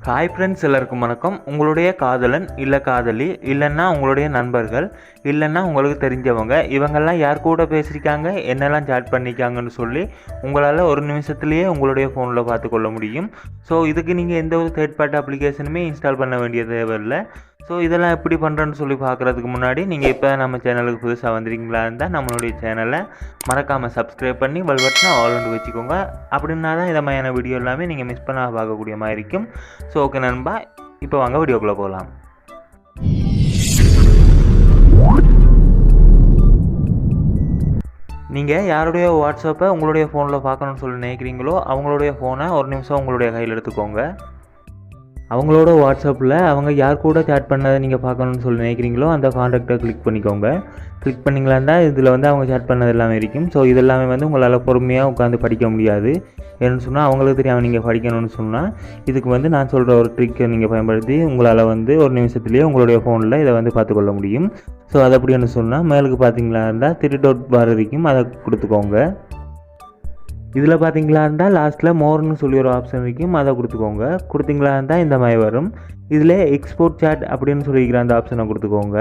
Hi friends, எல்லாருக்கும் வணக்கம். உங்களுடைய காதலன் இல்லை காதலி இல்லைன்னா உங்களுடைய நண்பர்கள் இல்லைன்னா உங்களுக்கு தெரிஞ்சவங்க இவங்கெல்லாம் யார் கூட பேசியிருக்காங்க, என்னெல்லாம் சாட் பண்ணிக்காங்கன்னு சொல்லி உங்களால் ஒரு நிமிஷத்துலேயே உங்களுடைய ஃபோனில் பார்த்துக்கொள்ள முடியும். ஸோ இதுக்கு நீங்கள் எந்த ஒரு தேர்ட் பார்ட்டி அப்ளிகேஷனுமே இன்ஸ்டால் பண்ண வேண்டிய தேவையில்லை. ஸோ இதெல்லாம் எப்படி பண்ணுறேன்னு சொல்லி பார்க்குறதுக்கு முன்னாடி நீங்கள் இப்போ நம்ம சேனலுக்கு புதுசாக வந்துருக்கீங்களா இருந்தால் நம்மளுடைய சேனலை மறக்காமல் சப்ஸ்கிரைப் பண்ணி பெல் பட்டனை ஆல் வச்சுக்கோங்க. அப்படின்னா தான் இதை மாதிரியான வீடியோ எல்லாமே நீங்கள் மிஸ் பண்ண பார்க்கக்கூடிய மாதிரி இருக்கும். ஸோ ஓகே நண்பா, இப்போ வாங்க வீடியோக்குள்ளே போகலாம். நீங்கள் யாருடைய வாட்ஸ்அப்பை உங்களுடைய ஃபோனில் பார்க்கணுன்னு சொல்லி நினைக்கிறீங்களோ அவங்களுடைய ஃபோனை ஒரு நிமிஷம் உங்களுடைய கையில் எடுத்துக்கோங்க. அவங்களோட வாட்ஸ்அப்பில் அவங்க யார் கூட சேட் பண்ணதை நீங்கள் பார்க்கணுன்னு சொல்லி நினைக்கிறீங்களோ அந்த கான்டாக்டை கிளிக் பண்ணிக்கோங்க. கிளிக் பண்ணிங்களாண்டா இதில் வந்து அவங்க சேட் பண்ணது எல்லாமே இருக்கும். ஸோ இதெல்லாமே வந்து உங்களால் பொறுமையாக உட்காந்து படிக்க முடியாது. ஏன்னு சொன்னால் அவங்களுக்கு தெரியாமல் நீங்கள் படிக்கணும்னு சொன்னால் இதுக்கு வந்து நான் சொல்கிற ஒரு ட்ரிக்கை நீங்கள் பயன்படுத்தி உங்களால் வந்து ஒரு நிமிஷத்துலேயே உங்களுடைய ஃபோனில் இதை வந்து பார்த்துக்கொள்ள முடியும். ஸோ அது அப்படின்னு சொன்னால் மேலுக்கு பார்த்தீங்களா இருந்தால் 3 டாட் பார் இருக்கும், அதை கொடுத்துக்கோங்க. இதில் பார்த்தீங்களா இருந்தால் லாஸ்ட்டில் மோர்னு சொல்லி ஒரு ஆப்ஷன் இருக்கும், அதை கொடுத்துக்கோங்க. கொடுத்தீங்களா இருந்தால் இந்த மாதிரி வரும். இதில் எக்ஸ்போர்ட் சாட் அப்படின்னு சொல்லிக்கிற அந்த ஆப்ஷனை கொடுத்துக்கோங்க.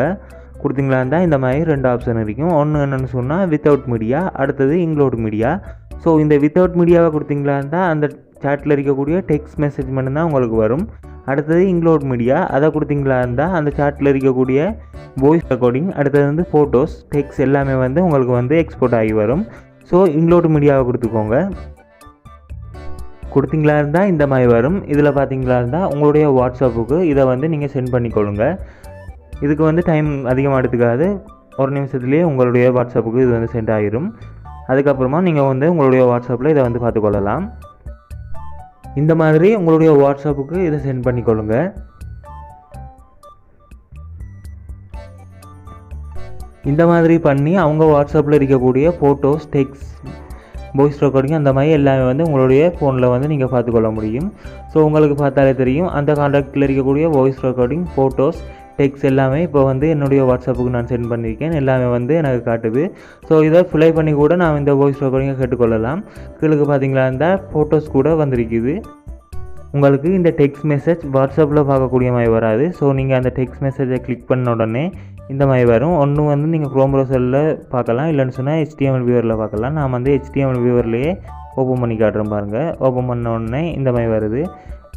கொடுத்தீங்களா இருந்தால் இந்த மாதிரி 2 ஆப்ஷன் இருக்கும். ஒன்று என்னென்னு சொன்னால் வித்தவுட் மீடியா, அடுத்தது இன்க்ளூட் மீடியா. ஸோ இந்த வித்தவுட் மீடியாவை கொடுத்தீங்களா இருந்தால் அந்த சாட்டில் இருக்கக்கூடிய டெக்ஸ்ட் மெசேஜ் மட்டும்தான் உங்களுக்கு வரும். அடுத்தது இன்க்ளூட் மீடியா, அதை கொடுத்தீங்களா இருந்தால் அந்த சாட்டில் இருக்கக்கூடிய வாய்ஸ் ரெக்கார்டிங், அடுத்தது வந்து ஃபோட்டோஸ், டெக்ஸ்ட் எல்லாமே வந்து உங்களுக்கு வந்து எக்ஸ்போர்ட் ஆகி வரும். ஸோ இன்க்ளூட் மீடியாவை கொடுத்துக்கோங்க. கொடுத்தீங்களா இருந்தால் இந்த மாதிரி வரும். இதில் பார்த்தீங்களா இருந்தால் உங்களுடைய வாட்ஸ்அப்புக்கு இதை வந்து நீங்கள் சென்ட் பண்ணிக்கொள்ளுங்க. இதுக்கு வந்து டைம் அதிகமாக எடுத்துக்காது, ஒரு நிமிஷத்துலேயே உங்களுடைய வாட்ஸ்அப்புக்கு இது வந்து சென்ட் ஆகிடும். அதுக்கப்புறமா நீங்கள் வந்து உங்களுடைய வாட்ஸ்அப்பில் இதை வந்து பார்த்துக்கொள்ளலாம். இந்த மாதிரி உங்களுடைய வாட்ஸ்அப்புக்கு இதை சென்ட் பண்ணிக்கொள்ளுங்க. இந்த மாதிரி பண்ணி அவங்க வாட்ஸ்அப்பில் இருக்கக்கூடிய ஃபோட்டோஸ், டெக்ஸ்ட், வாய்ஸ் ரெக்கார்டிங் அந்த மாதிரி எல்லாமே வந்து உங்களுடைய ஃபோனில் வந்து நீங்கள் பார்த்துக்கொள்ள முடியும். ஸோ உங்களுக்கு பார்த்தாலே தெரியும் அந்த கான்டாக்டில் இருக்கக்கூடிய வாய்ஸ் ரெக்கார்டிங், ஃபோட்டோஸ், டெக்ஸ்ட் எல்லாமே இப்போ வந்து என்னுடைய வாட்ஸ்அப்புக்கு நான் சென்ட் பண்ணியிருக்கேன். எல்லாமே வந்து எனக்கு காட்டுது. ஸோ இதை ஃபிலை பண்ணி கூட நான் இந்த வாய்ஸ் ரெக்கார்டிங்கை கேட்டுக்கொள்ளலாம். கீழே பார்த்தீங்களா இந்த ஃபோட்டோஸ் கூட வந்திருக்குது. உங்களுக்கு இந்த டெக்ஸ்ட் மெசேஜ் வாட்ஸ்அப்பில் பார்க்கக்கூடிய மாதிரி வராது. ஸோ நீங்கள் அந்த டெக்ஸ்ட் மெசேஜை கிளிக் பண்ண உடனே இந்த மாதிரி வரும். ஒன்று வந்து நீங்கள் க்ரோம் ப்ரௌசரில் பார்க்கலாம், இல்லைன்னு சொன்னால் HTML வியூவரில் பார்க்கலாம். நான் வந்து HTML வியூவர்லேயே ஓப்பன் பண்ணி காட்டுறேன் பாருங்கள். ஓப்பன் பண்ண உடனே இந்த மாதிரி வருது.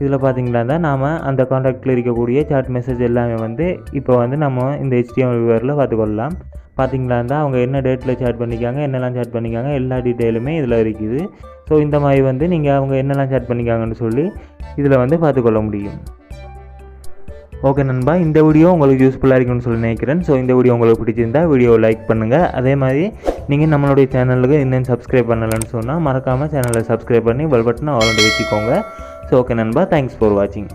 இதில் பார்த்தீங்களா தான் நாம் அந்த கான்டாக்டில் இருக்கக்கூடிய சாட் மெசேஜ் எல்லாமே வந்து இப்போ வந்து நம்ம இந்த HTML வியூவரில் பார்த்துக்கொள்ளலாம். பார்த்தீங்களா இருந்தால் அவங்க என்ன டேட்டில் சேட் பண்ணிக்காங்க, என்னெல்லாம் சேட் பண்ணிக்காங்க, எல்லா டீட்டெயிலுமே இதில் இருக்குது. ஸோ இந்த மாதிரி வந்து நீங்கள் அவங்க என்னெல்லாம் சேட் பண்ணிக்காங்கன்னு சொல்லி இதில் வந்து பார்த்துக்கொள்ள முடியும். ஓகே நண்பா, இந்த வீடியோ உங்களுக்கு யூஸ்ஃபுல்லாக இருக்குன்னு சொல்லி நினைக்கிறேன். ஸோ இந்த வீடியோ உங்களுக்கு பிடிச்சிருந்தா வீடியோவை லைக் பண்ணுங்கள். அதே மாதிரி நீங்கள் நம்மளுடைய சேனலுக்கு இன்னும் சப்ஸ்கிரைப் பண்ணலைன்னு சொன்னால் மறக்காமல் சேனலை சப்ஸ்கிரைப் பண்ணி பெல் பட்டனை ஆல் வச்சுக்கோங்க. ஸோ ஓகே நண்பா, தேங்க்ஸ் ஃபார் வாட்சிங்.